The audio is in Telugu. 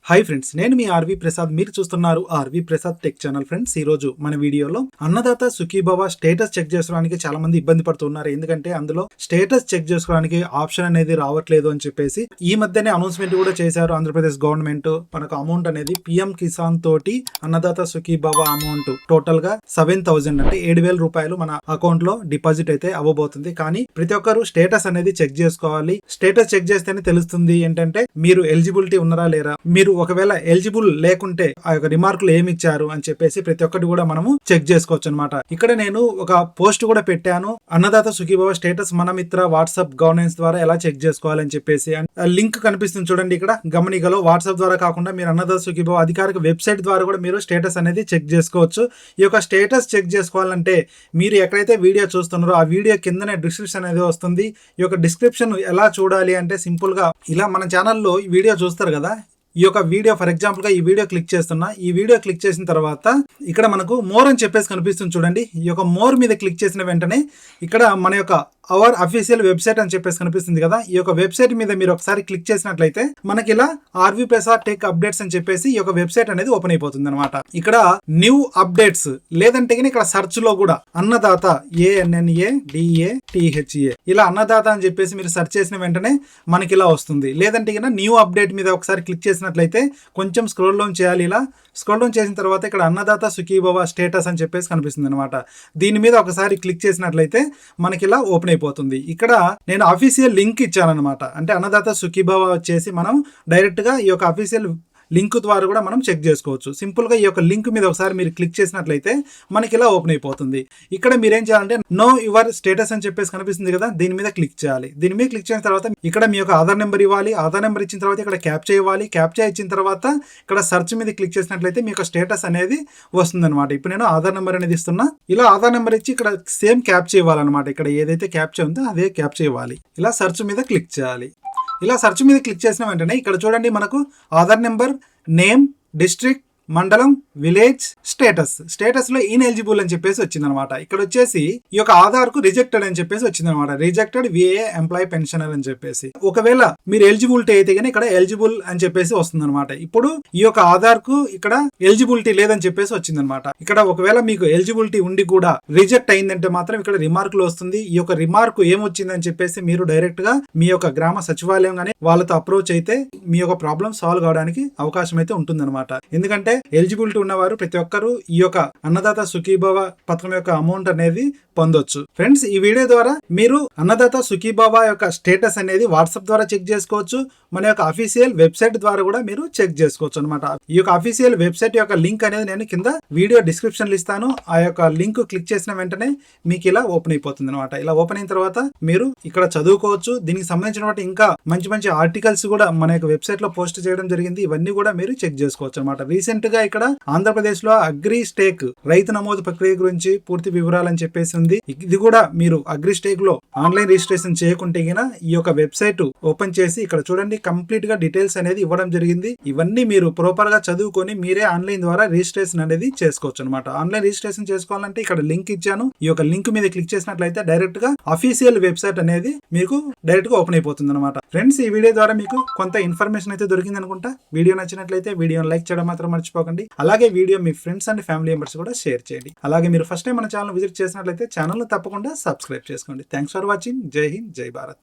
హాయ్ ఫ్రెండ్స్, నేను మీ ఆర్వి ప్రసాద్. మీరు చూస్తున్నారు RV Prasad tech channel. Friends, ఈ రోజు మన వీడియోలో అన్నదాత సుఖీభవ స్టేటస్ చెక్ చేసుకోవడానికి చాలా మంది ఇబ్బంది పడుతున్నారు. ఎందుకంటే అందులో స్టేటస్ చెక్ చేసుకోవడానికి ఆప్షన్ అనేది రావట్లేదు అని చెప్పేసి ఈ మధ్యనే అనౌన్స్మెంట్ కూడా చేశారు ఆంధ్రప్రదేశ్ గవర్నమెంట్. మనకు అమౌంట్ అనేది పిఎం కిసాన్ తోటి అన్నదాత సుఖీభవ అమౌంట్ టోటల్ గా 7,000 అంటే 7,000 రూపాయలు మన అకౌంట్ లో డిపాజిట్ అయితే అవ్వబోతుంది. కానీ ప్రతి ఒక్కరు స్టేటస్ అనేది చెక్ చేసుకోవాలి. స్టేటస్ చెక్ చేస్తేనే తెలుస్తుంది ఏంటంటే మీరు ఎలిజిబిలిటీ ఉన్నారా లేరా, మీరు ఒకవేళ ఎలిజిబుల్ లేకుంటే ఆ యొక్క రిమార్కులు ఏమి ఇచ్చారు అని చెప్పేసి ప్రతి ఒక్కటి కూడా మనము చెక్ చేసుకోవచ్చు అనమాట. ఇక్కడ నేను ఒక పోస్ట్ కూడా పెట్టాను, అన్నదాత సుఖీభవ స్టేటస్ మన మిత్ర వాట్సాప్ గవర్నెన్స్ ద్వారా ఎలా చెక్ చేసుకోవాలని చెప్పేసి. లింక్ కనిపిస్తుంది చూడండి ఇక్కడ గమనికలో. వాట్సాప్ ద్వారా కాకుండా మీరు అన్నదాత సుఖీభవ అధికారిక వెబ్సైట్ ద్వారా కూడా మీరు స్టేటస్ అనేది చెక్ చేసుకోవచ్చు. ఈ యొక్క స్టేటస్ చెక్ చేసుకోవాలంటే మీరు ఎక్కడైతే వీడియో చూస్తున్నారో ఆ వీడియో కిందనే డిస్క్రిప్షన్ అనేది వస్తుంది. ఈ యొక్క డిస్క్రిప్షన్ ఎలా చూడాలి అంటే సింపుల్ గా ఇలా మన ఛానల్లో ఈ వీడియో చూస్తారు కదా, ఈ యొక్క వీడియో ఫర్ ఎగ్జాంపుల్ గా ఈ వీడియో క్లిక్ చేస్తున్నా. ఈ వీడియో క్లిక్ చేసిన తర్వాత ఇక్కడ మనకు మోర్ అని చెప్పేసి కనిపిస్తుంది చూడండి. ఈ యొక్క మోర్ మీద క్లిక్ చేసిన వెంటనే ఇక్కడ మన యొక్క అవర్ అఫీషియల్ వెబ్సైట్ అని చెప్పేసి కనిపిస్తుంది కదా. ఈ యొక్క వెబ్సైట్ మీద మీరు ఒకసారి క్లిక్ చేసినట్లయితే మనకి ఇలా ఆర్వి ప్రసాద్ టెక్ అప్డేట్స్ అని చెప్పేసి ఈ యొక్క వెబ్సైట్ అనేది ఓపెన్ అయిపోతుంది అనమాట. ఇక్కడ న్యూ అప్డేట్స్ లేదంటే ఇక్కడ సెర్చ్ లో కూడా అన్నదాత ANNADATHA ఇలా అన్నదాత అని చెప్పేసి మీరు సెర్చ్ చేసిన వెంటనే మనకి ఇలా వస్తుంది. లేదంటే న్యూ అప్డేట్ మీద ఒకసారి క్లిక్ చేసినట్లయితే కొంచెం స్క్రోల్ డౌన్ చేయాలి. ఇలా స్క్రోల్ డౌన్ చేసిన తర్వాత ఇక్కడ అన్నదాత సుఖీభవ స్టేటస్ అని చెప్పేసి కనిపిస్తుంది అనమాట. దీని మీద ఒకసారి క్లిక్ చేసినట్లయితే మనకి ఇలా ఓపెన్ అయిపోతుంది. ఇక్కడ నేను అఫీషియల్ లింక్ ఇచ్చానమాట. అంటే అన్నదాత సుఖీభవ వచ్చేసి మనం డైరెక్ట్ గా ఈ యొక్క అఫీషియల్ లింక్ ద్వారా కూడా మనం చెక్ చేసుకోవచ్చు. సింపుల్ గా ఈ యొక్క లింక్ మీద ఒకసారి మీరు క్లిక్ చేసినట్లయితే మనకి ఇలా ఓపెన్ అయిపోతుంది. ఇక్కడ మీరేం చేయాలంటే నో యువర్ స్టేటస్ అని చెప్పేసి కనిపిస్తుంది కదా, దీని మీద క్లిక్ చేయాలి. దీని మీద క్లిక్ చేసిన తర్వాత ఇక్కడ మీ యొక్క ఆధార్ నెంబర్ ఇవ్వాలి. ఆధార్ నెంబర్ ఇచ్చిన తర్వాత ఇక్కడ క్యాప్చా ఇవ్వాలి. క్యాప్చా ఇచ్చిన తర్వాత ఇక్కడ సెర్చ్ మీద క్లిక్ చేసినట్లయితే మీ యొక్క స్టేటస్ అనేది వస్తుంది అనమాట. ఇప్పుడు నేను ఆధార్ నెంబర్ అనేది ఇస్తున్నా. ఇలా ఆధార్ నెంబర్ ఇచ్చి ఇక్కడ సేమ్ క్యాప్చా ఇవ్వాలన్నమాట. ఇక్కడ ఏదైతే క్యాప్చా ఉందో అదే క్యాప్చా ఇవ్వాలి. ఇలా సెర్చ్ మీద క్లిక్ చేయాలి. ఇలా సెర్చ్ మీద క్లిక్ చేసిన వెంటనే ఇక్కడ చూడండి మనకు ఆధార్ నెంబర్, నేమ్, డిస్ట్రిక్ట్, మండలం, విలేజ్, స్టేటస్ లో ఇన్ఎలిజిబుల్ అని చెప్పేసి వచ్చిందనమాట. ఇక్కడ వచ్చేసి ఈ యొక్క ఆధార్ కు రిజెక్టెడ్ అని చెప్పేసి వచ్చిందనమాట. రిజెక్టెడ్ VA ఎంప్లాయీ పెన్షనర్ అని చెప్పేసి. ఒకవేళ మీరు ఎలిజిబిలిటీ అయితే కానీ ఇక్కడ ఎలిజిబుల్ అని చెప్పేసి వస్తుంది అనమాట. ఇప్పుడు ఈ యొక్క ఆధార్ కు ఇక్కడ ఎలిజిబిలిటీ లేదని చెప్పేసి వచ్చిందనమాట. ఇక్కడ ఒకవేళ మీకు ఎలిజిబిలిటీ ఉండి కూడా రిజెక్ట్ అయిందంటే మాత్రం ఇక్కడ రిమార్కులు వస్తుంది. ఈ యొక్క రిమార్క్ ఏమొచ్చిందని చెప్పేసి మీరు డైరెక్ట్ గా మీ యొక్క గ్రామ సచివాలయం గానీ వాళ్ళతో అప్రోచ్ అయితే మీ యొక్క ప్రాబ్లం సాల్వ్ కావడానికి అవకాశం అయితే ఉంటుంది అనమాట. ఎందుకంటే ఎలిజిబిలిటీ ఉన్నవారు ప్రతి ఒక్కరు ఈ యొక్క అన్నదాత సుఖీభవ పథకం యొక్క అమౌంట్ అనేది పొందొచ్చు. ఫ్రెండ్స్, ఈ వీడియో ద్వారా మీరు అన్నదాత సుఖీభవ యొక్క స్టేటస్ అనేది వాట్సాప్ ద్వారా చెక్ చేసుకోవచ్చు. మన యొక్క అఫీషియల్ వెబ్సైట్ ద్వారా కూడా మీరు చెక్ చేసుకోవచ్చు అనమాట. ఈ యొక్క అఫీషియల్ వెబ్సైట్ యొక్క లింక్ అనేది నేను కింద వీడియో డిస్క్రిప్షన్ లో ఇస్తాను. ఆ యొక్క లింక్ క్లిక్ చేసిన వెంటనే మీకు ఇలా ఓపెన్ అయిపోతుంది అనమాట. ఇలా ఓపెన్ అయిన తర్వాత మీరు ఇక్కడ చదువుకోవచ్చు. దీనికి సంబంధించిన ఇంకా మంచి మంచి ఆర్టికల్స్ కూడా మన యొక్క వెబ్సైట్ లో పోస్ట్ చేయడం జరిగింది. ఇవన్నీ కూడా మీరు చెక్ చేసుకోవచ్చు అనమాట. రీసెంట్ గా ఇక్కడ ఆంధ్రప్రదేశ్ లో అగ్రి స్టేక్ రైతు నమోదు ప్రక్రియ గురించి పూర్తి వివరాలు అని చెప్పేసి ఉంది. ఇది కూడా మీరు అగ్రి స్టేక్ లో ఆన్లైన్ రిజిస్ట్రేషన్ చేయకుంటే ఈ యొక్క వెబ్సైట్ ఓపెన్ చేసి ఇక్కడ చూడండి కంప్లీట్ గా డీటెయిల్స్ అనేది ఇవ్వడం జరిగింది. ఇవన్నీ మీరు ప్రాపర్ గా చదువుకొని మీరే ఆన్లైన్ ద్వారా రిజిస్ట్రేషన్ అనేది చేసుకోవచ్చు అనమాట. ఆన్లైన్ రిజిస్ట్రేషన్ చేసుకోవాలంటే ఇక్కడ లింక్ ఇచ్చాను. ఈ యొక్క లింక్ మీద క్లిక్ చేసినట్లయితే డైరెక్ట్ గా అఫీషియల్ వెబ్సైట్ అనేది మీకు డైరెక్ట్ గా ఓపెన్ అయిపోతుంది అనమాట. ఫ్రెండ్స్, ఈ వీడియో ద్వారా మీకు కొంత ఇన్ఫర్మేషన్ అయితే దొరికింది అనుకుంటా. వీడియో నచ్చినట్లయితే వీడియోని లైక్ చేయడం మాత్రం మర్చిపోకండి. అలాగే video me friends and family members కూడా షేర్ చేయండి. అలాగే మీరు ఫస్ట్ టైం మన ఛానల్ విజిట్ చేసినట్లయితే ఛానల్ తప్పకుండా సబ్స్క్రైబ్ చేసుకోండి. Thanks for watching. జై హింద్, జై భారత్.